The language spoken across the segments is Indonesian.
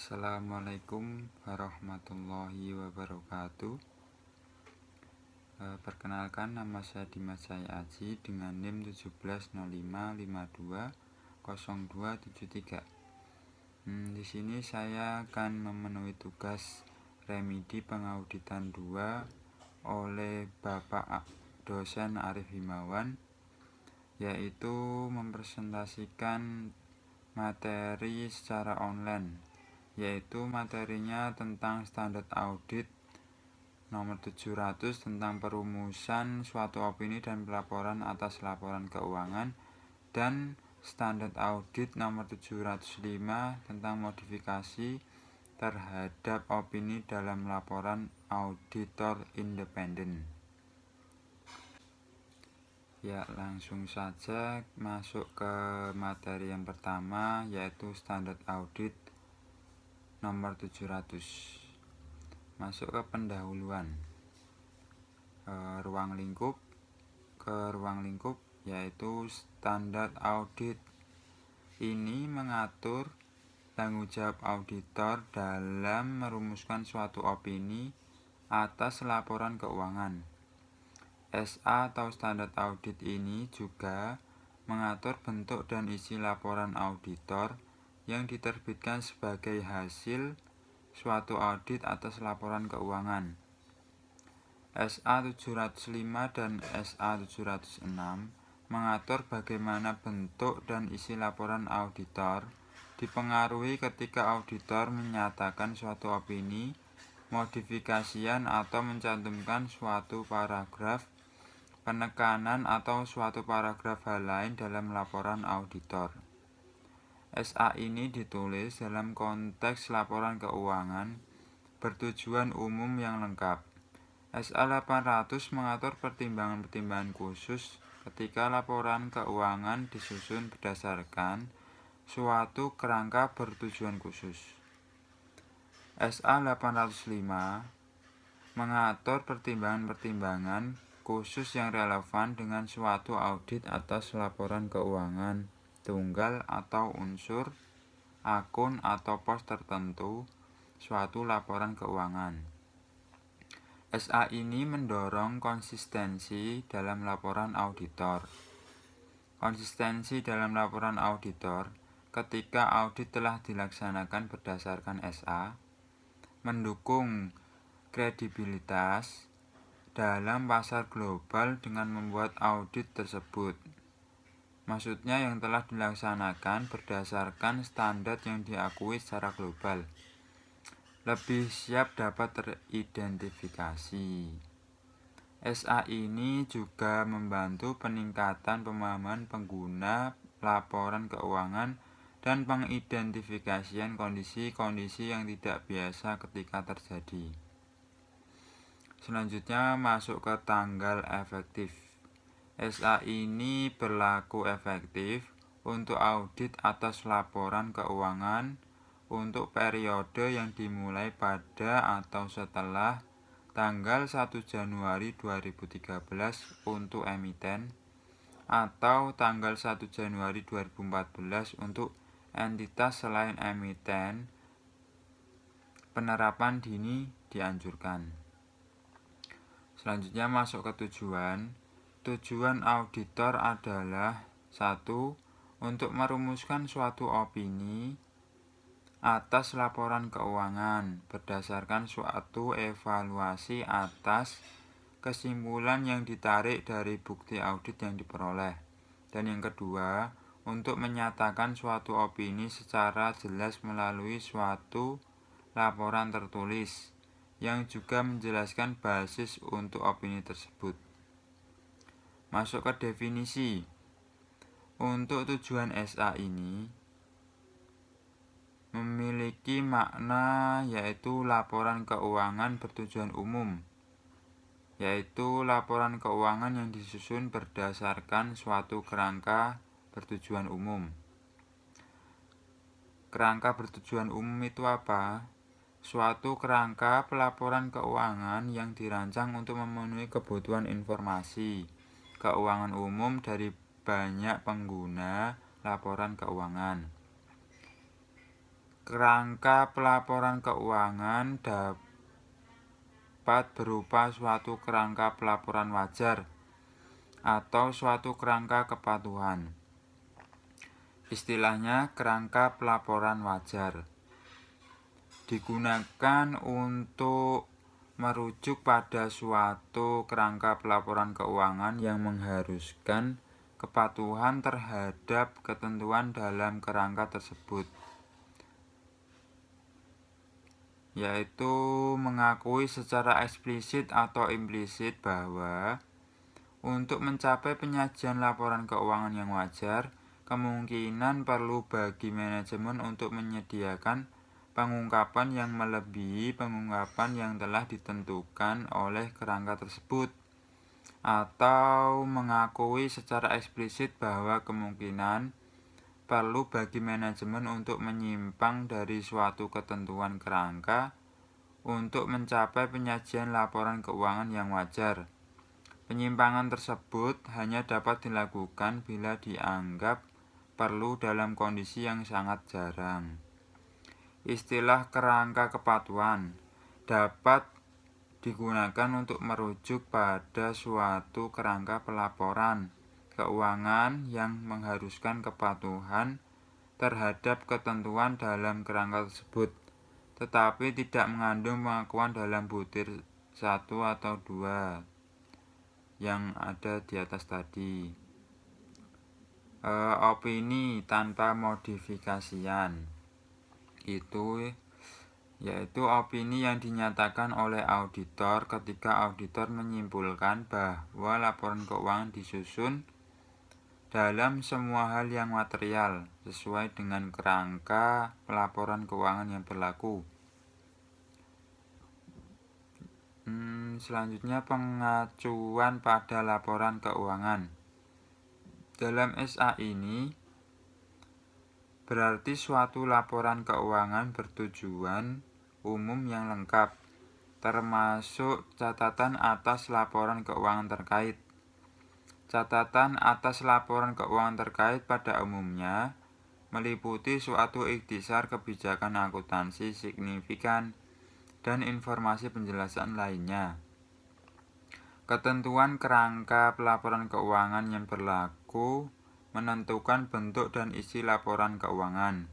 Assalamualaikum warahmatullahi wabarakatuh. Perkenalkan, nama saya Dimas Cahaya Aji dengan NIM 1705520273. Di sini saya akan memenuhi tugas remedi pengauditan 2 oleh Bapak dosen Arif Himawan, yaitu mempresentasikan materi secara online, yaitu materinya tentang standar audit nomor 700 tentang perumusan suatu opini dan pelaporan atas laporan keuangan, dan standar audit nomor 705 tentang modifikasi terhadap opini dalam laporan auditor independen. Ya, langsung saja masuk ke materi yang pertama, yaitu standar audit nomor 700. Masuk ke pendahuluan, ruang lingkup yaitu standar audit. Ini mengatur tanggung jawab auditor dalam merumuskan suatu opini atas laporan keuangan. SA atau standar audit ini juga mengatur bentuk dan isi laporan auditor yang diterbitkan sebagai hasil suatu audit atas laporan keuangan. SA 705 dan SA 706 mengatur bagaimana bentuk dan isi laporan auditor dipengaruhi ketika auditor menyatakan suatu opini, modifikasian atau mencantumkan suatu paragraf, penekanan atau suatu paragraf hal lain dalam laporan auditor. SA ini ditulis dalam konteks laporan keuangan bertujuan umum yang lengkap. SA 800 mengatur pertimbangan-pertimbangan khusus ketika laporan keuangan disusun berdasarkan suatu kerangka bertujuan khusus. SA 805 mengatur pertimbangan-pertimbangan khusus yang relevan dengan suatu audit atas laporan keuangan tunggal atau unsur, akun atau pos tertentu suatu laporan keuangan. SA ini mendorong konsistensi dalam laporan auditor. Konsistensi dalam laporan auditor ketika audit telah dilaksanakan berdasarkan SA, mendukung kredibilitas dalam pasar global dengan membuat audit tersebut. Maksudnya yang telah dilaksanakan berdasarkan standar yang diakui secara global, lebih siap dapat teridentifikasi. SA ini juga membantu peningkatan pemahaman pengguna laporan keuangan dan pengidentifikasian kondisi-kondisi yang tidak biasa ketika terjadi. Selanjutnya masuk ke tanggal efektif. SA ini berlaku efektif untuk audit atas laporan keuangan untuk periode yang dimulai pada atau setelah tanggal 1 Januari 2013 untuk emiten, atau tanggal 1 Januari 2014 untuk entitas selain emiten. Penerapan dini dianjurkan. Selanjutnya masuk ke tujuan. Tujuan auditor adalah 1. Untuk merumuskan suatu opini atas laporan keuangan berdasarkan suatu evaluasi atas kesimpulan yang ditarik dari bukti audit yang diperoleh. Dan yang kedua, untuk menyatakan suatu opini secara jelas melalui suatu laporan tertulis yang juga menjelaskan basis untuk opini tersebut. Masuk ke definisi. Untuk tujuan SA ini memiliki makna yaitu laporan keuangan bertujuan umum, yaitu laporan keuangan yang disusun berdasarkan suatu kerangka bertujuan umum. Kerangka bertujuan umum itu apa? Suatu kerangka pelaporan keuangan yang dirancang untuk memenuhi kebutuhan informasi keuangan umum dari banyak pengguna laporan keuangan. Kerangka pelaporan keuangan dapat berupa suatu kerangka pelaporan wajar atau suatu kerangka kepatuhan. Istilahnya kerangka pelaporan wajar digunakan untuk merujuk pada suatu kerangka pelaporan keuangan yang mengharuskan kepatuhan terhadap ketentuan dalam kerangka tersebut, yaitu mengakui secara eksplisit atau implisit bahwa untuk mencapai penyajian laporan keuangan yang wajar, kemungkinan perlu bagi manajemen untuk menyediakan pengungkapan yang melebihi pengungkapan yang telah ditentukan oleh kerangka tersebut, atau mengakui secara eksplisit bahwa kemungkinan perlu bagi manajemen untuk menyimpang dari suatu ketentuan kerangka untuk mencapai penyajian laporan keuangan yang wajar. Penyimpangan tersebut hanya dapat dilakukan bila dianggap perlu dalam kondisi yang sangat jarang. Istilah kerangka kepatuhan dapat digunakan untuk merujuk pada suatu kerangka pelaporan keuangan yang mengharuskan kepatuhan terhadap ketentuan dalam kerangka tersebut, tetapi tidak mengandung pengakuan dalam butir 1 atau 2 yang ada di atas tadi. Opini tanpa modifikasian yaitu opini yang dinyatakan oleh auditor ketika auditor menyimpulkan bahwa laporan keuangan disusun dalam semua hal yang material sesuai dengan kerangka pelaporan keuangan yang berlaku. Selanjutnya, pengacuan pada laporan keuangan. Dalam SA ini berarti suatu laporan keuangan bertujuan umum yang lengkap, termasuk catatan atas laporan keuangan terkait. Catatan atas laporan keuangan terkait pada umumnya meliputi suatu ikhtisar kebijakan akuntansi signifikan dan informasi penjelasan lainnya. Ketentuan kerangka pelaporan keuangan yang berlaku menentukan bentuk dan isi laporan keuangan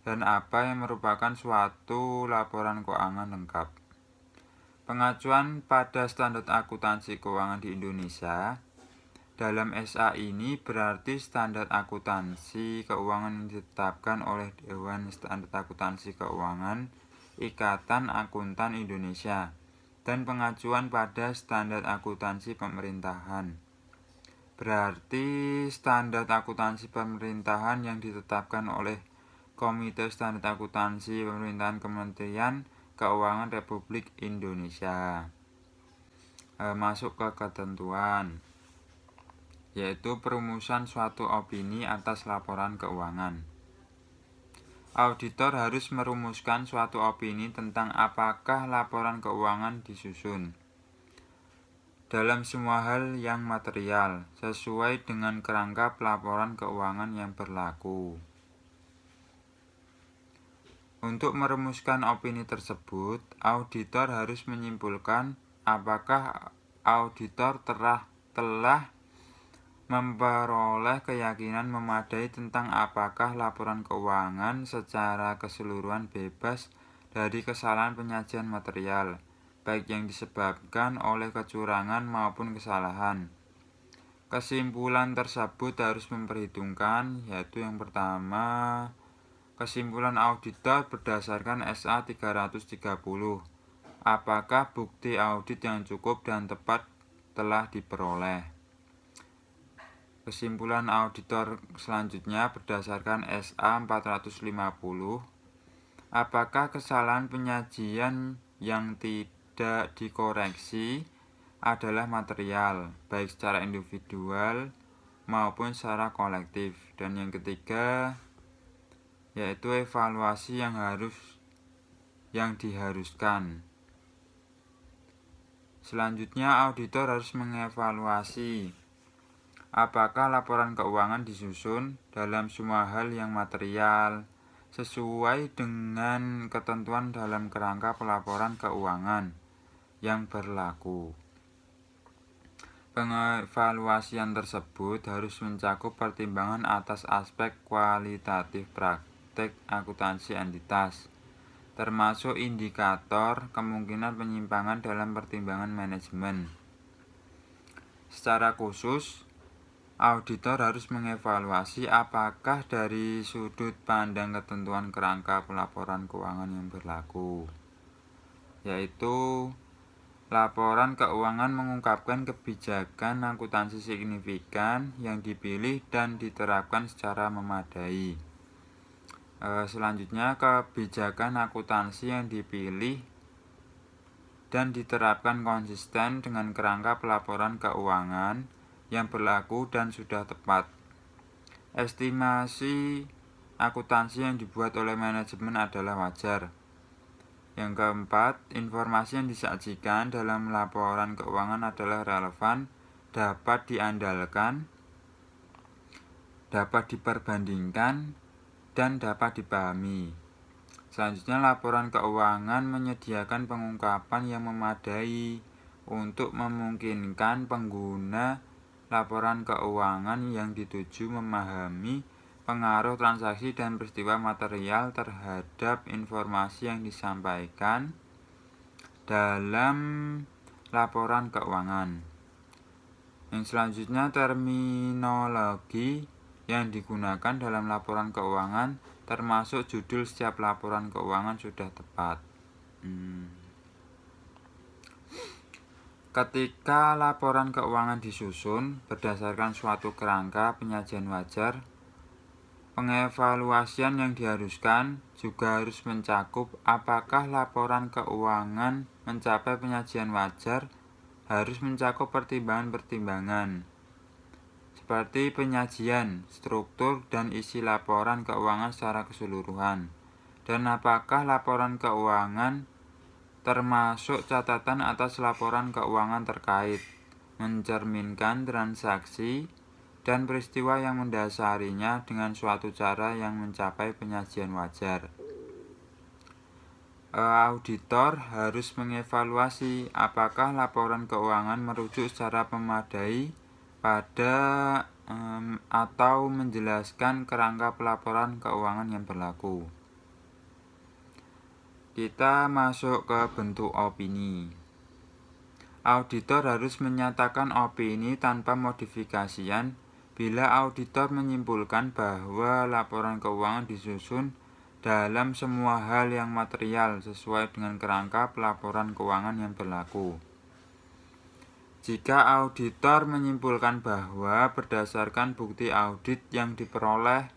dan apa yang merupakan suatu laporan keuangan lengkap. Pengacuan pada standar akuntansi keuangan di Indonesia dalam SA ini berarti standar akuntansi keuangan yang ditetapkan oleh Dewan Standar Akuntansi Keuangan Ikatan Akuntan Indonesia dan pengacuan pada standar akuntansi pemerintahan. Berarti standar akuntansi pemerintahan yang ditetapkan oleh Komite Standar Akuntansi Pemerintahan Kementerian Keuangan Republik Indonesia. Masuk ke ketentuan, yaitu perumusan suatu opini atas laporan keuangan. Auditor harus merumuskan suatu opini tentang apakah laporan keuangan disusun dalam semua hal yang material sesuai dengan kerangka pelaporan keuangan yang berlaku. Untuk merumuskan opini tersebut, auditor harus menyimpulkan apakah auditor telah memperoleh keyakinan memadai tentang apakah laporan keuangan secara keseluruhan bebas dari kesalahan penyajian material, baik yang disebabkan oleh kecurangan maupun kesalahan. Kesimpulan tersebut harus memperhitungkan, yaitu yang pertama, kesimpulan auditor berdasarkan SA 330. Apakah bukti audit yang cukup dan tepat telah diperoleh? Kesimpulan auditor selanjutnya berdasarkan SA 450. Apakah kesalahan penyajian yang tidak dikoreksi adalah material, baik secara individual maupun secara kolektif? Dan yang ketiga, yaitu evaluasi yang diharuskan. Selanjutnya, auditor harus mengevaluasi apakah laporan keuangan disusun dalam semua hal yang material sesuai dengan ketentuan dalam kerangka pelaporan keuangan yang berlaku. Pengevaluasian tersebut harus mencakup pertimbangan atas aspek kualitatif praktek akuntansi entitas, termasuk indikator kemungkinan penyimpangan dalam pertimbangan manajemen. Secara khusus, auditor harus mengevaluasi apakah dari sudut pandang ketentuan kerangka pelaporan keuangan yang berlaku, yaitu laporan keuangan mengungkapkan kebijakan akuntansi signifikan yang dipilih dan diterapkan secara memadai. Selanjutnya, kebijakan akuntansi yang dipilih dan diterapkan konsisten dengan kerangka pelaporan keuangan yang berlaku dan sudah tepat. Estimasi akuntansi yang dibuat oleh manajemen adalah wajar. Yang keempat, informasi yang disajikan dalam laporan keuangan adalah relevan, dapat diandalkan, dapat diperbandingkan, dan dapat dipahami. Selanjutnya, laporan keuangan menyediakan pengungkapan yang memadai untuk memungkinkan pengguna laporan keuangan yang dituju memahami pengaruh transaksi dan peristiwa material terhadap informasi yang disampaikan dalam laporan keuangan. Yang selanjutnya, terminologi yang digunakan dalam laporan keuangan termasuk judul setiap laporan keuangan sudah tepat. Ketika laporan keuangan disusun berdasarkan suatu kerangka penyajian wajar, pengevaluasian yang diharuskan juga harus mencakup apakah laporan keuangan mencapai penyajian wajar harus mencakup pertimbangan-pertimbangan seperti penyajian, struktur, dan isi laporan keuangan secara keseluruhan, dan apakah laporan keuangan termasuk catatan atas laporan keuangan terkait, mencerminkan transaksi dan peristiwa yang mendasarinya dengan suatu cara yang mencapai penyajian wajar. Auditor harus mengevaluasi apakah laporan keuangan merujuk secara memadai pada atau menjelaskan kerangka pelaporan keuangan yang berlaku. Kita masuk ke bentuk opini. Auditor harus menyatakan opini tanpa modifikasian bila auditor menyimpulkan bahwa laporan keuangan disusun dalam semua hal yang material sesuai dengan kerangka pelaporan keuangan yang berlaku. Jika auditor menyimpulkan bahwa berdasarkan bukti audit yang diperoleh,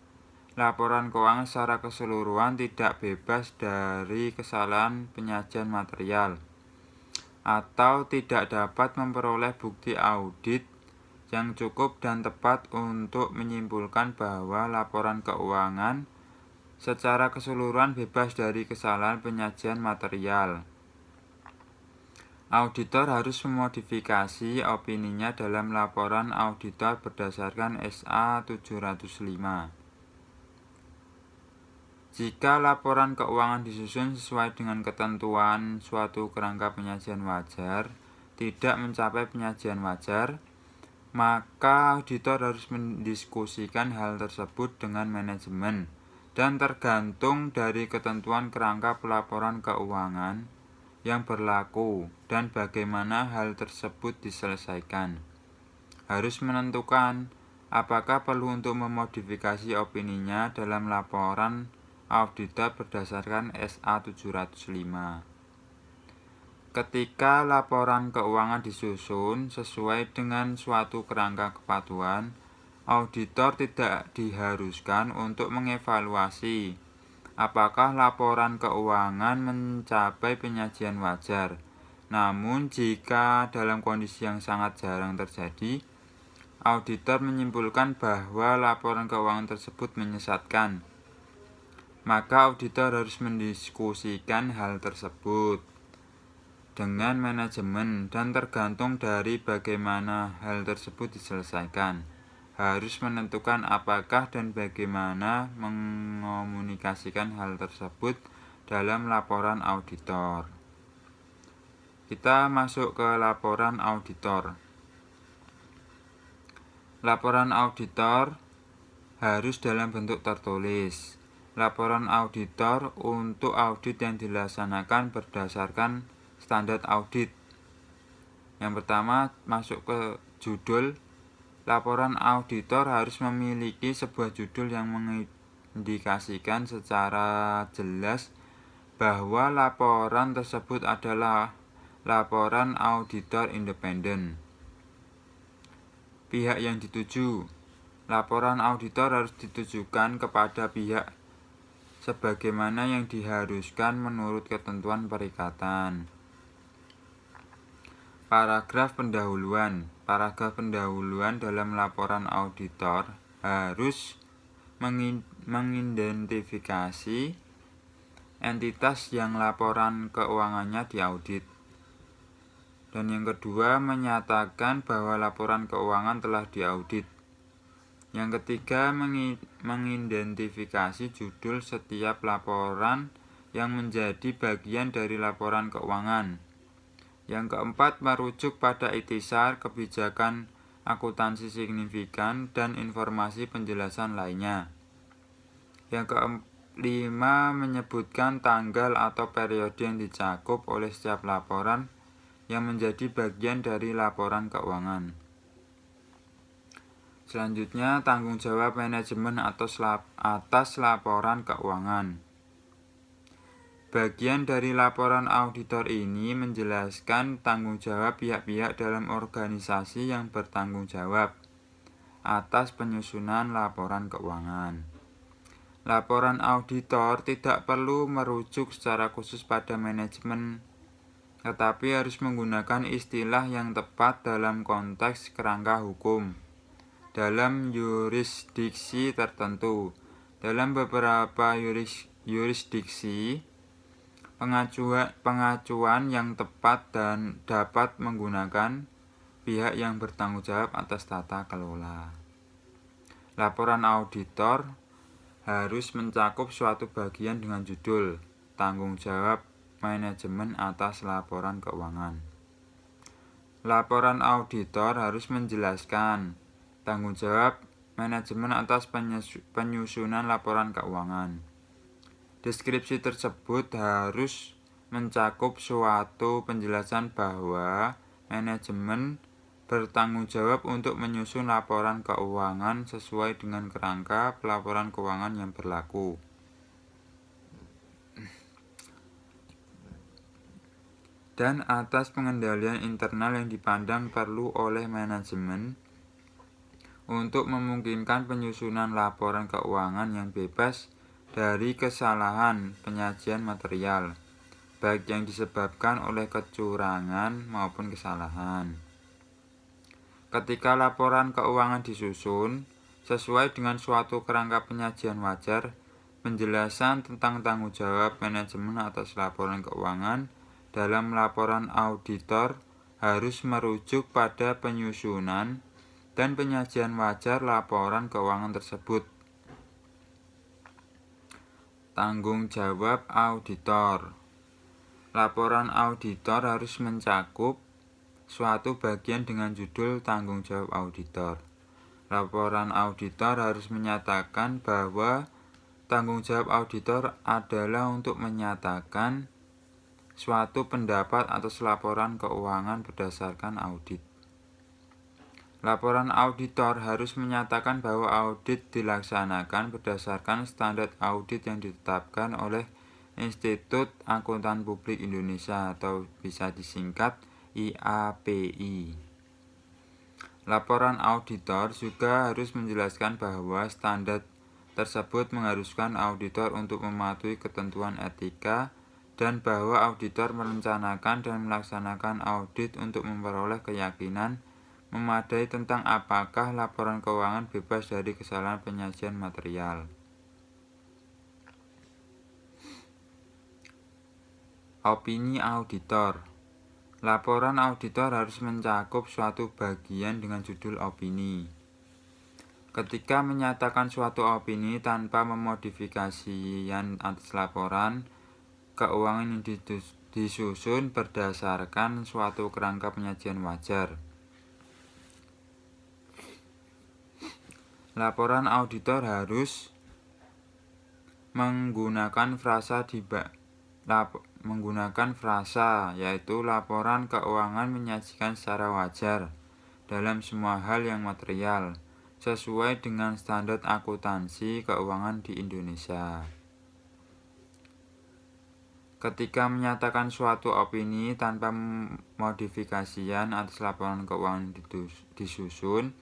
laporan keuangan secara keseluruhan tidak bebas dari kesalahan penyajian material, atau tidak dapat memperoleh bukti audit yang cukup dan tepat untuk menyimpulkan bahwa laporan keuangan secara keseluruhan bebas dari kesalahan penyajian material, auditor harus memodifikasi opininya dalam laporan auditor berdasarkan SA 705. Jika laporan keuangan disusun sesuai dengan ketentuan suatu kerangka penyajian wajar tidak mencapai penyajian wajar, maka auditor harus mendiskusikan hal tersebut dengan manajemen dan tergantung dari ketentuan kerangka pelaporan keuangan yang berlaku dan bagaimana hal tersebut diselesaikan. Harus menentukan apakah perlu untuk memodifikasi opininya dalam laporan auditor berdasarkan SA 705. Ketika laporan keuangan disusun sesuai dengan suatu kerangka kepatuhan, auditor tidak diharuskan untuk mengevaluasi apakah laporan keuangan mencapai penyajian wajar. Namun, jika dalam kondisi yang sangat jarang terjadi, auditor menyimpulkan bahwa laporan keuangan tersebut menyesatkan, maka auditor harus mendiskusikan hal tersebut dengan manajemen dan tergantung dari bagaimana hal tersebut diselesaikan. harus menentukan apakah dan bagaimana mengomunikasikan hal tersebut dalam laporan auditor. Kita masuk ke laporan auditor. Laporan auditor harus dalam bentuk tertulis. Laporan auditor untuk audit yang dilaksanakan berdasarkan standar audit. Yang pertama, masuk ke judul. Laporan auditor harus memiliki sebuah judul yang mengindikasikan secara jelas bahwa laporan tersebut adalah laporan auditor independen. Pihak yang dituju. Laporan auditor harus ditujukan kepada pihak sebagaimana yang diharuskan menurut ketentuan perikatan. Paragraf pendahuluan. Paragraf pendahuluan dalam laporan auditor harus mengidentifikasi entitas yang laporan keuangannya diaudit. Dan yang kedua, menyatakan bahwa laporan keuangan telah diaudit. Yang ketiga, mengidentifikasi judul setiap laporan yang menjadi bagian dari laporan keuangan. Yang keempat, merujuk pada ikhtisar, kebijakan akuntansi signifikan, dan informasi penjelasan lainnya. Yang kelima, menyebutkan tanggal atau periode yang dicakup oleh setiap laporan yang menjadi bagian dari laporan keuangan. Selanjutnya, tanggung jawab manajemen atas laporan keuangan. Bagian dari laporan auditor ini menjelaskan tanggung jawab pihak-pihak dalam organisasi yang bertanggung jawab atas penyusunan laporan keuangan. Laporan auditor tidak perlu merujuk secara khusus pada manajemen, tetapi harus menggunakan istilah yang tepat dalam konteks kerangka hukum. Dalam yurisdiksi tertentu. Dalam beberapa yurisdiksi, pengacuan yang tepat dan dapat menggunakan pihak yang bertanggung jawab atas tata kelola. Laporan auditor harus mencakup suatu bagian dengan judul tanggung jawab manajemen atas laporan keuangan. Laporan auditor harus menjelaskan tanggung jawab manajemen atas penyusunan laporan keuangan. Deskripsi tersebut harus mencakup suatu penjelasan bahwa manajemen bertanggung jawab untuk menyusun laporan keuangan sesuai dengan kerangka pelaporan keuangan yang berlaku. Dan atas pengendalian internal yang dipandang perlu oleh manajemen untuk memungkinkan penyusunan laporan keuangan yang bebas dari kesalahan penyajian material, baik yang disebabkan oleh kecurangan maupun kesalahan. Ketika laporan keuangan disusun sesuai dengan suatu kerangka penyajian wajar, penjelasan tentang tanggung jawab manajemen atas laporan keuangan dalam laporan auditor harus merujuk pada penyusunan dan penyajian wajar laporan keuangan tersebut. Tanggung jawab auditor. Laporan auditor harus mencakup suatu bagian dengan judul tanggung jawab auditor. Laporan auditor harus menyatakan bahwa tanggung jawab auditor adalah untuk menyatakan suatu pendapat atas laporan keuangan berdasarkan audit. Laporan auditor harus menyatakan bahwa audit dilaksanakan berdasarkan standar audit yang ditetapkan oleh Institut Akuntan Publik Indonesia atau bisa disingkat IAPI. Laporan auditor juga harus menjelaskan bahwa standar tersebut mengharuskan auditor untuk mematuhi ketentuan etika dan bahwa auditor merencanakan dan melaksanakan audit untuk memperoleh keyakinan memadai tentang apakah laporan keuangan bebas dari kesalahan penyajian material. Opini auditor. Laporan auditor harus mencakup suatu bagian dengan judul opini. Ketika menyatakan suatu opini tanpa memodifikasian atas laporan keuangan yang disusun berdasarkan suatu kerangka penyajian wajar. Laporan auditor harus menggunakan frasa yaitu laporan keuangan menyajikan secara wajar dalam semua hal yang material sesuai dengan standar akuntansi keuangan di Indonesia. Ketika menyatakan suatu opini tanpa modifikasian atas laporan keuangan disusun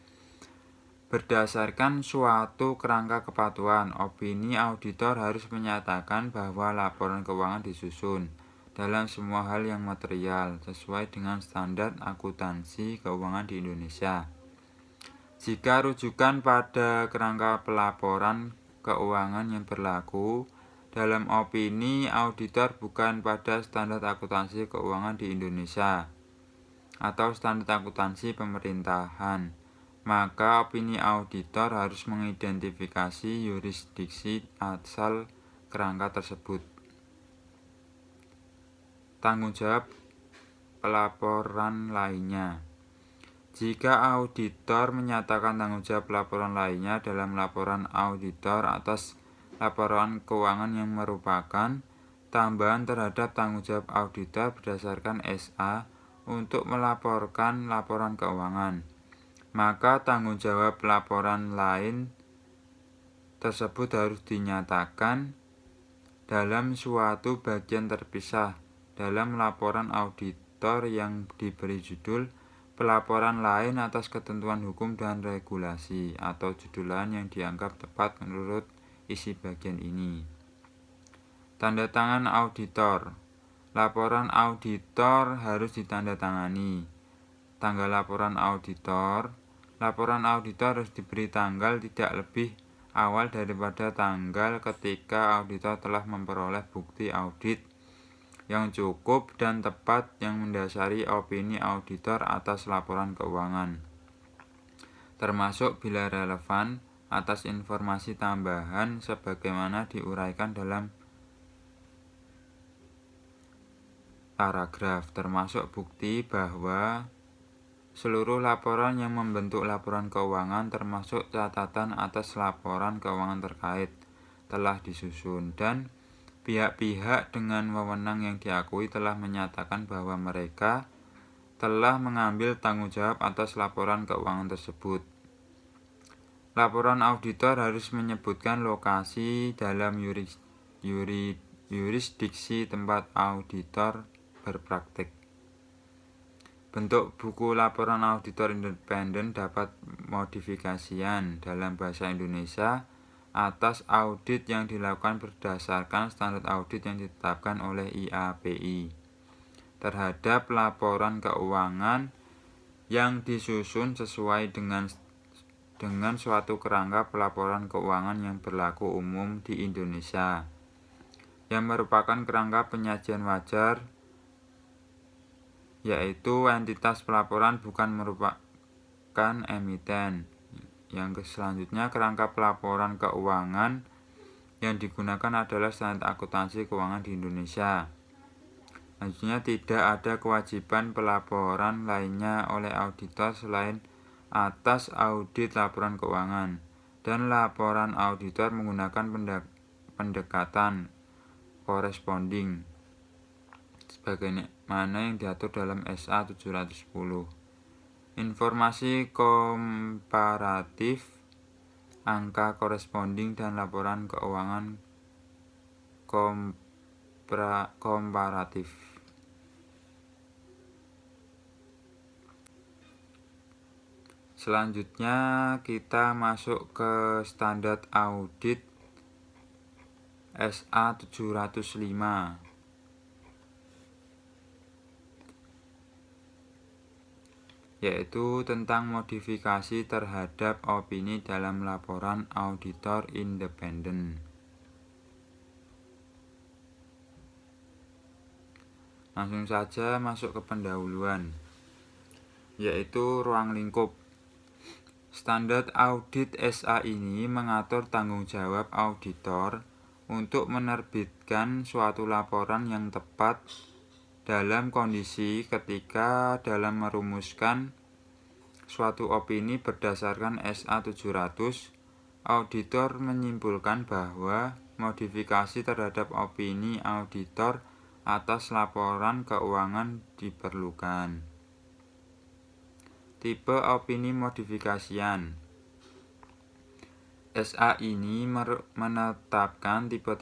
berdasarkan suatu kerangka kepatuhan, opini auditor harus menyatakan bahwa laporan keuangan disusun dalam semua hal yang material sesuai dengan standar akuntansi keuangan di Indonesia. Jika rujukan pada kerangka pelaporan keuangan yang berlaku dalam opini auditor bukan pada standar akuntansi keuangan di Indonesia atau standar akuntansi pemerintahan, maka opini auditor harus mengidentifikasi yurisdiksi asal kerangka tersebut. Tanggung jawab pelaporan lainnya. Jika auditor menyatakan tanggung jawab laporan lainnya dalam laporan auditor atas laporan keuangan yang merupakan tambahan terhadap tanggung jawab auditor berdasarkan SA untuk melaporkan laporan keuangan, maka tanggung jawab laporan lain tersebut harus dinyatakan dalam suatu bagian terpisah dalam laporan auditor yang diberi judul pelaporan lain atas ketentuan hukum dan regulasi atau judul lain yang dianggap tepat menurut isi bagian ini. Tanda tangan auditor. Laporan auditor harus ditandatangani. Tanggal laporan auditor. Laporan auditor harus diberi tanggal tidak lebih awal daripada tanggal ketika auditor telah memperoleh bukti audit yang cukup dan tepat yang mendasari opini auditor atas laporan keuangan, termasuk bila relevan atas informasi tambahan sebagaimana diuraikan dalam paragraf, termasuk bukti bahwa seluruh laporan yang membentuk laporan keuangan termasuk catatan atas laporan keuangan terkait telah disusun dan pihak-pihak dengan wewenang yang diakui telah menyatakan bahwa mereka telah mengambil tanggung jawab atas laporan keuangan tersebut. Laporan auditor harus menyebutkan lokasi dalam yurisdiksi tempat auditor berpraktik. Bentuk buku laporan auditor independen dapat modifikasian dalam bahasa Indonesia atas audit yang dilakukan berdasarkan standar audit yang ditetapkan oleh IAPI terhadap laporan keuangan yang disusun sesuai dengan suatu kerangka pelaporan keuangan yang berlaku umum di Indonesia, yang merupakan kerangka penyajian wajar, yaitu entitas pelaporan bukan merupakan emiten. Yang selanjutnya, kerangka pelaporan keuangan yang digunakan adalah standar akuntansi keuangan di Indonesia. Selanjutnya, tidak ada kewajiban pelaporan lainnya oleh auditor selain atas audit laporan keuangan, dan laporan auditor menggunakan pendekatan corresponding sebagaimana yang diatur dalam SA 710. Informasi komparatif, angka corresponding dan laporan keuangan komparatif. Selanjutnya kita masuk ke standar audit SA 705, yaitu tentang modifikasi terhadap opini dalam laporan auditor independen. Langsung saja masuk ke pendahuluan, yaitu ruang lingkup. Standar audit SA ini mengatur tanggung jawab auditor untuk menerbitkan suatu laporan yang tepat dalam kondisi ketika dalam merumuskan suatu opini berdasarkan SA 700, auditor menyimpulkan bahwa modifikasi terhadap opini auditor atas laporan keuangan diperlukan. Tipe opini modifikasian. SA ini menetapkan tiga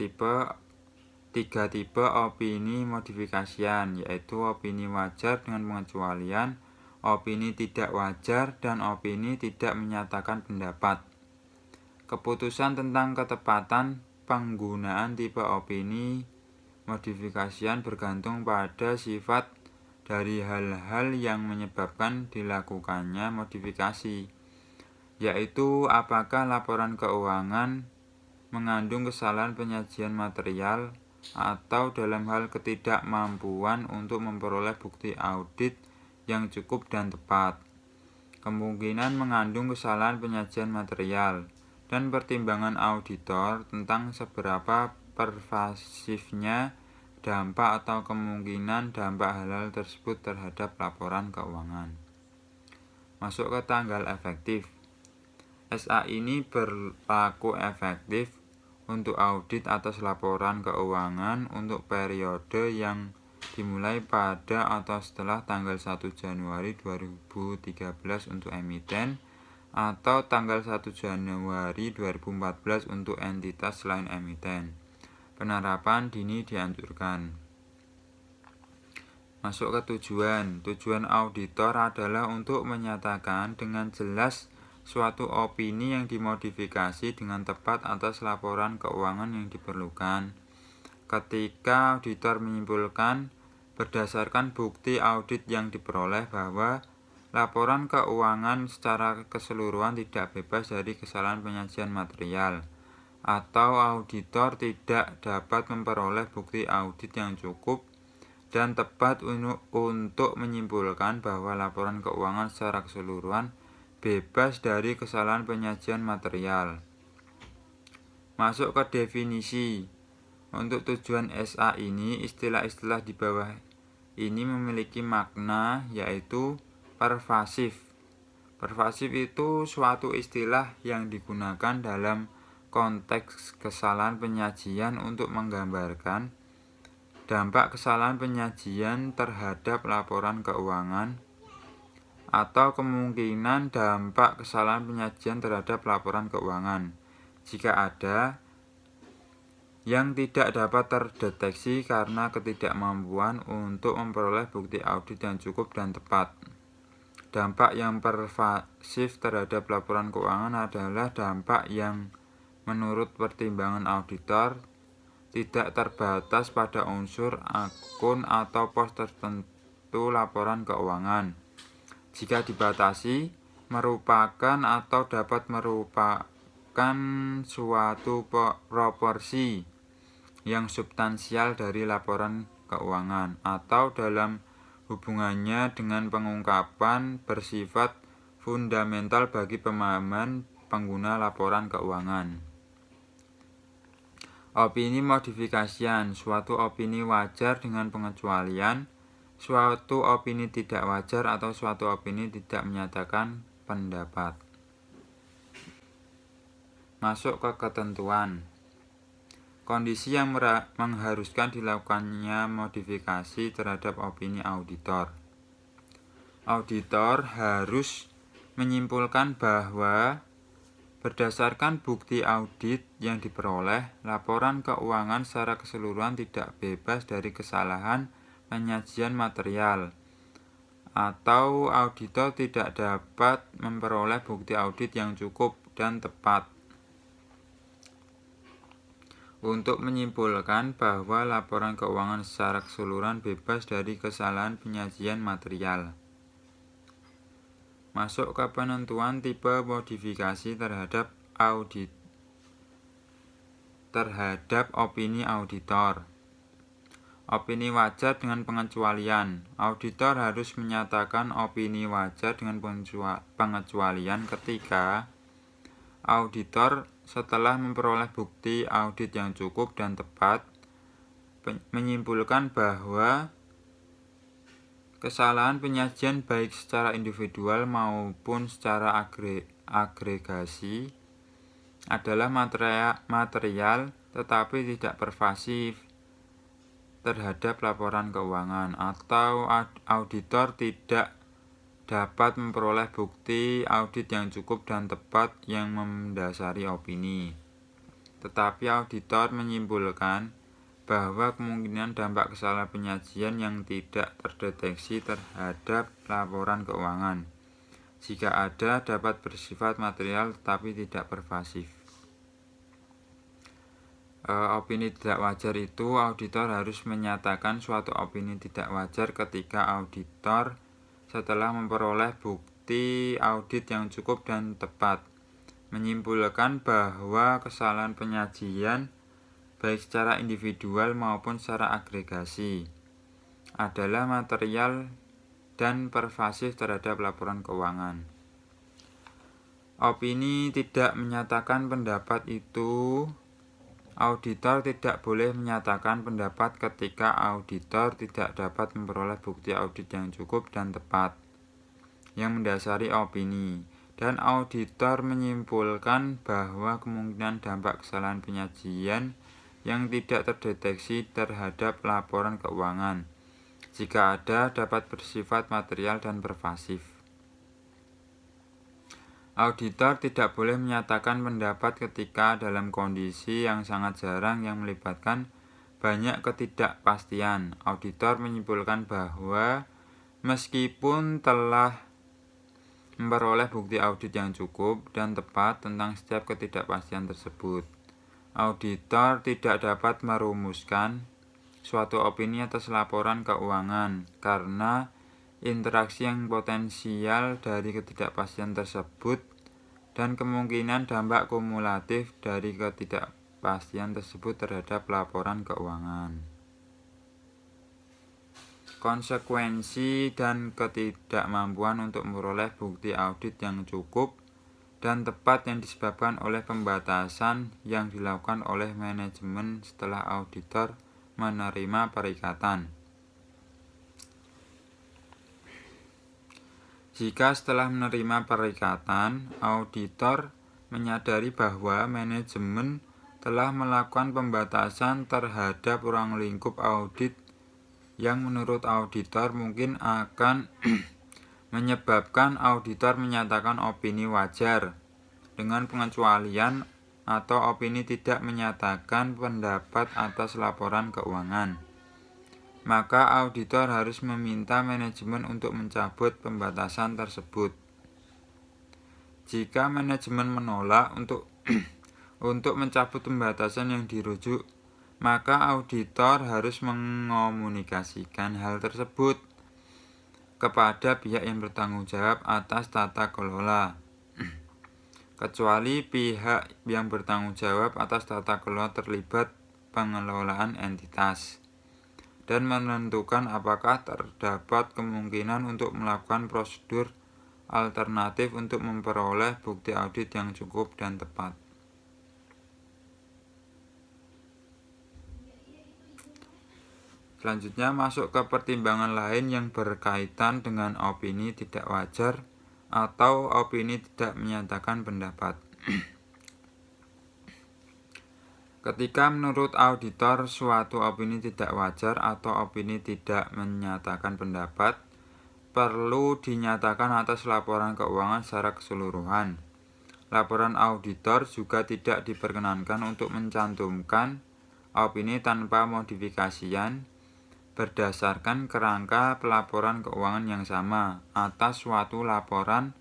tipe opini modifikasian, yaitu opini wajar dengan pengecualian, opini tidak wajar, dan opini tidak menyatakan pendapat. Keputusan tentang ketepatan penggunaan tipe opini modifikasian bergantung pada sifat dari hal-hal yang menyebabkan dilakukannya modifikasi, yaitu apakah laporan keuangan mengandung kesalahan penyajian material atau dalam hal ketidakmampuan untuk memperoleh bukti audit yang cukup dan tepat, kemungkinan mengandung kesalahan penyajian material, dan pertimbangan auditor tentang seberapa pervasifnya dampak atau kemungkinan dampak hal-hal tersebut terhadap laporan keuangan. Masuk ke tanggal efektif. SA ini berlaku efektif untuk audit atas laporan keuangan untuk periode yang dimulai pada atau setelah tanggal 1 Januari 2013 untuk emiten atau tanggal 1 Januari 2014 untuk entitas selain emiten. Penerapan dini dianjurkan. Masuk ke tujuan. Tujuan auditor adalah untuk menyatakan dengan jelas suatu opini yang dimodifikasi dengan tepat atas laporan keuangan yang diperlukan. Ketika auditor menyimpulkan berdasarkan bukti audit yang diperoleh bahwa laporan keuangan secara keseluruhan tidak bebas dari kesalahan penyajian material, atau auditor tidak dapat memperoleh bukti audit yang cukup dan tepat untuk menyimpulkan bahwa laporan keuangan secara keseluruhan bebas dari kesalahan penyajian material. Masuk ke definisi. Untuk tujuan SA ini, istilah-istilah di bawah ini memiliki makna, yaitu pervasif. Pervasif itu suatu istilah yang digunakan dalam konteks kesalahan penyajian untuk menggambarkan dampak kesalahan penyajian terhadap laporan keuangan atau kemungkinan dampak kesalahan penyajian terhadap laporan keuangan jika ada yang tidak dapat terdeteksi karena ketidakmampuan untuk memperoleh bukti audit yang cukup dan tepat. Dampak yang pervasif terhadap laporan keuangan adalah dampak yang menurut pertimbangan auditor tidak terbatas pada unsur akun atau pos tertentu laporan keuangan. Jika dibatasi, merupakan atau dapat merupakan suatu proporsi yang substansial dari laporan keuangan atau dalam hubungannya dengan pengungkapan bersifat fundamental bagi pemahaman pengguna laporan keuangan. Opini modifikasian, suatu opini wajar dengan pengecualian, suatu opini tidak wajar atau suatu opini tidak menyatakan pendapat. Masuk ke ketentuan. Kondisi yang mengharuskan dilakukannya modifikasi terhadap opini auditor. Auditor harus menyimpulkan bahwa berdasarkan bukti audit yang diperoleh, laporan keuangan secara keseluruhan tidak bebas dari kesalahan penyajian material, atau auditor tidak dapat memperoleh bukti audit yang cukup dan tepat untuk menyimpulkan bahwa laporan keuangan secara keseluruhan bebas dari kesalahan penyajian material. Masuk ke penentuan tipe modifikasi terhadap opini auditor. Opini wajar dengan pengecualian. Auditor harus menyatakan opini wajar dengan pengecualian ketika auditor setelah memperoleh bukti audit yang cukup dan tepat menyimpulkan bahwa kesalahan penyajian baik secara individual maupun secara agregasi adalah material tetapi tidak pervasif terhadap laporan keuangan, atau auditor tidak dapat memperoleh bukti audit yang cukup dan tepat yang mendasari opini. Tetapi auditor menyimpulkan bahwa kemungkinan dampak kesalahan penyajian yang tidak terdeteksi terhadap laporan keuangan, jika ada, dapat bersifat material tetapi tidak pervasif. Opini tidak wajar itu, auditor harus menyatakan suatu opini tidak wajar ketika auditor setelah memperoleh bukti audit yang cukup dan tepat menyimpulkan bahwa kesalahan penyajian baik secara individual maupun secara agregasi adalah material dan pervasif terhadap laporan keuangan. Opini tidak menyatakan pendapat itu. Auditor tidak boleh menyatakan pendapat ketika auditor tidak dapat memperoleh bukti audit yang cukup dan tepat yang mendasari opini, dan auditor menyimpulkan bahwa kemungkinan dampak kesalahan penyajian yang tidak terdeteksi terhadap laporan keuangan, jika ada, dapat bersifat material dan pervasif. Auditor tidak boleh menyatakan pendapat ketika dalam kondisi yang sangat jarang yang melibatkan banyak ketidakpastian. Auditor menyimpulkan bahwa meskipun telah memperoleh bukti audit yang cukup dan tepat tentang setiap ketidakpastian tersebut, auditor tidak dapat merumuskan suatu opini atas laporan keuangan karena interaksi yang potensial dari ketidakpastian tersebut dan kemungkinan dampak kumulatif dari ketidakpastian tersebut terhadap laporan keuangan. Konsekuensi dan ketidakmampuan untuk memperoleh bukti audit yang cukup dan tepat yang disebabkan oleh pembatasan yang dilakukan oleh manajemen setelah auditor menerima perikatan. Jika setelah menerima perikatan, auditor menyadari bahwa manajemen telah melakukan pembatasan terhadap ruang lingkup audit yang menurut auditor mungkin akan menyebabkan auditor menyatakan opini wajar dengan pengecualian atau opini tidak menyatakan pendapat atas laporan keuangan, maka auditor harus meminta manajemen untuk mencabut pembatasan tersebut. Jika manajemen menolak untuk mencabut pembatasan yang dirujuk, maka auditor harus mengomunikasikan hal tersebut kepada pihak yang bertanggung jawab atas tata kelola, kecuali pihak yang bertanggung jawab atas tata kelola terlibat pengelolaan entitas, dan menentukan apakah terdapat kemungkinan untuk melakukan prosedur alternatif untuk memperoleh bukti audit yang cukup dan tepat. Selanjutnya masuk ke pertimbangan lain yang berkaitan dengan opini tidak wajar atau opini tidak menyatakan pendapat. Ketika menurut auditor suatu opini tidak wajar atau opini tidak menyatakan pendapat, perlu dinyatakan atas laporan keuangan secara keseluruhan. Laporan auditor juga tidak diperkenankan untuk mencantumkan opini tanpa modifikasian berdasarkan kerangka pelaporan keuangan yang sama atas suatu laporan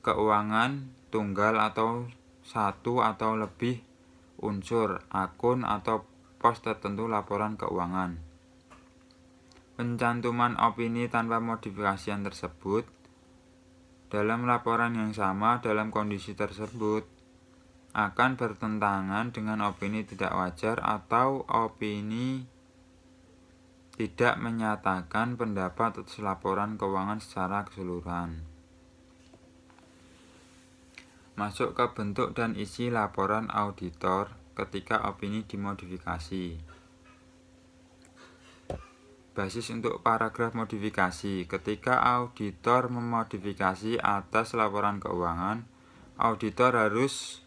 keuangan tunggal atau satu atau lebih unsur, akun, atau pos tertentu laporan keuangan. Pencantuman opini tanpa modifikasian tersebut dalam laporan yang sama dalam kondisi tersebut akan bertentangan dengan opini tidak wajar atau opini tidak menyatakan pendapat atas laporan keuangan secara keseluruhan. Masuk ke bentuk dan isi laporan auditor ketika opini dimodifikasi. Basis untuk paragraf modifikasi. Ketika auditor memodifikasi atas laporan keuangan, auditor harus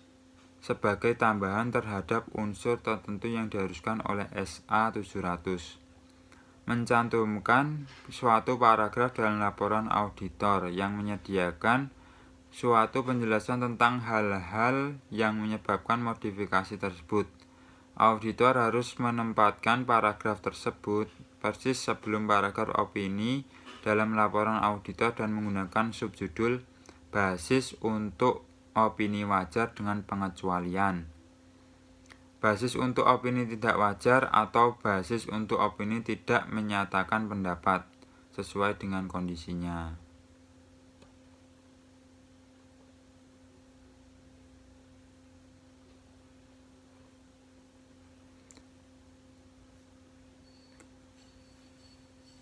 sebagai tambahan terhadap unsur tertentu yang diharuskan oleh SA 700 mencantumkan suatu paragraf dalam laporan auditor yang menyediakan suatu penjelasan tentang hal-hal yang menyebabkan modifikasi tersebut. Auditor harus menempatkan paragraf tersebut persis sebelum paragraf opini dalam laporan auditor dan menggunakan subjudul basis untuk opini wajar dengan pengecualian, basis untuk opini tidak wajar, atau basis untuk opini tidak menyatakan pendapat sesuai dengan kondisinya.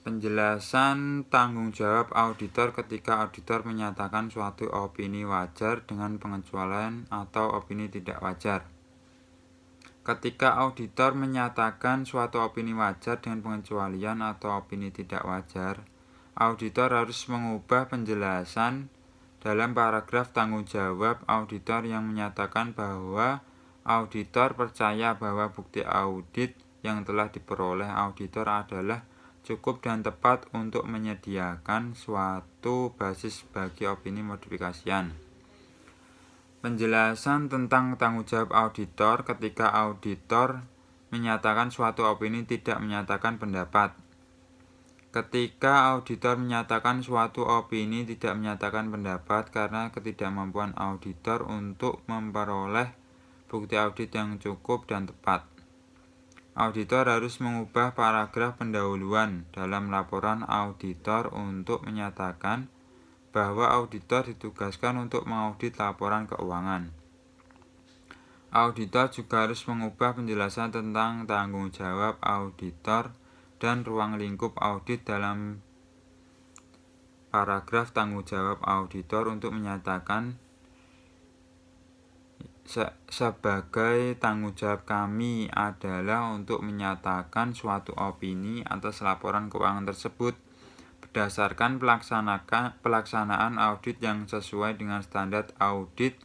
Penjelasan tanggung jawab auditor ketika auditor menyatakan suatu opini wajar dengan pengecualian atau opini tidak wajar. Ketika auditor menyatakan suatu opini wajar dengan pengecualian atau opini tidak wajar, auditor harus mengubah penjelasan dalam paragraf tanggung jawab auditor yang menyatakan bahwa auditor percaya bahwa bukti audit yang telah diperoleh auditor adalah cukup dan tepat untuk menyediakan suatu basis bagi opini modifikasian. Penjelasan tentang tanggung jawab auditor ketika auditor menyatakan suatu opini tidak menyatakan pendapat. Ketika auditor menyatakan suatu opini tidak menyatakan pendapat karena ketidakmampuan auditor untuk memperoleh bukti audit yang cukup dan tepat, auditor harus mengubah paragraf pendahuluan dalam laporan auditor untuk menyatakan bahwa auditor ditugaskan untuk mengaudit laporan keuangan. Auditor juga harus mengubah penjelasan tentang tanggung jawab auditor dan ruang lingkup audit dalam paragraf tanggung jawab auditor untuk menyatakan sebagai tanggung jawab kami adalah untuk menyatakan suatu opini atas laporan keuangan tersebut berdasarkan pelaksanaan audit yang sesuai dengan standar audit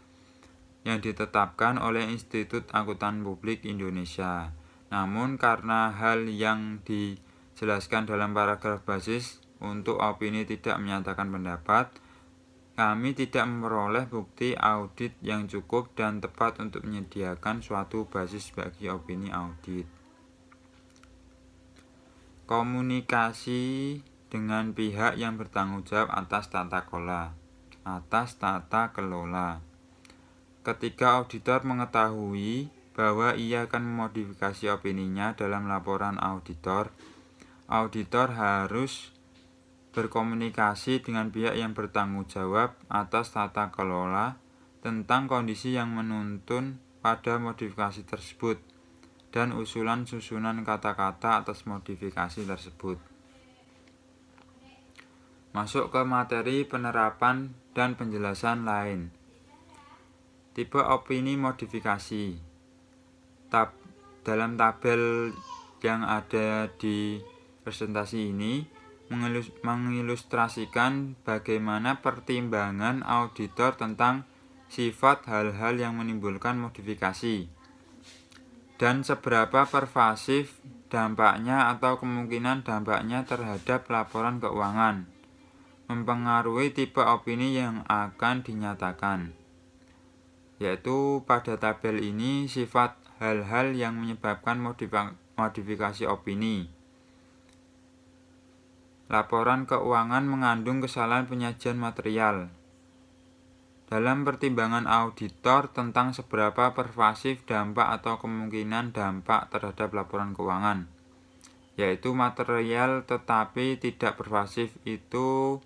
yang ditetapkan oleh Institut Akuntan Publik Indonesia. Namun karena hal yang dijelaskan dalam paragraf basis untuk opini tidak menyatakan pendapat, kami tidak memperoleh bukti audit yang cukup dan tepat untuk menyediakan suatu basis bagi opini audit. Komunikasi dengan pihak yang bertanggung jawab atas tata kelola. Ketika auditor mengetahui bahwa ia akan memodifikasi opininya dalam laporan auditor, auditor harus berkomunikasi dengan pihak yang bertanggung jawab atas tata kelola tentang kondisi yang menuntun pada modifikasi tersebut dan usulan susunan kata-kata atas modifikasi tersebut. Masuk ke materi penerapan dan penjelasan lain. Tipe opini modifikasi. Dalam tabel yang ada di presentasi ini mengilustrasikan bagaimana pertimbangan auditor tentang sifat hal-hal yang menimbulkan modifikasi dan seberapa pervasif dampaknya atau kemungkinan dampaknya terhadap laporan keuangan mempengaruhi tipe opini yang akan dinyatakan, yaitu pada tabel ini sifat hal-hal yang menyebabkan modifikasi opini. Laporan keuangan mengandung kesalahan penyajian material. Dalam pertimbangan auditor tentang seberapa pervasif dampak atau kemungkinan dampak terhadap laporan keuangan, yaitu material tetapi tidak pervasif, itu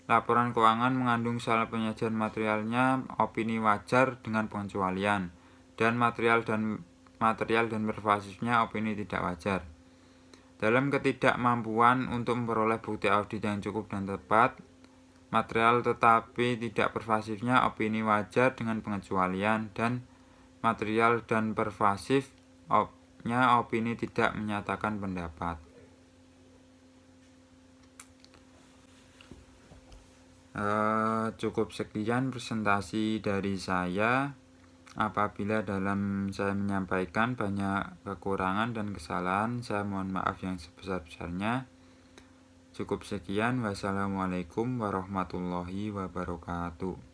laporan keuangan mengandung salah penyajian materialnya opini wajar dengan pengecualian, dan material dan pervasifnya opini tidak wajar. Dalam ketidakmampuan untuk memperoleh bukti audit yang cukup dan tepat, material tetapi tidak pervasifnya opini wajar dengan pengecualian, dan material dan pervasifnya opini tidak menyatakan pendapat. Cukup sekian presentasi dari saya. Apabila dalam saya menyampaikan banyak kekurangan dan kesalahan, saya mohon maaf yang sebesar-besarnya. Cukup sekian. Wassalamualaikum warahmatullahi wabarakatuh.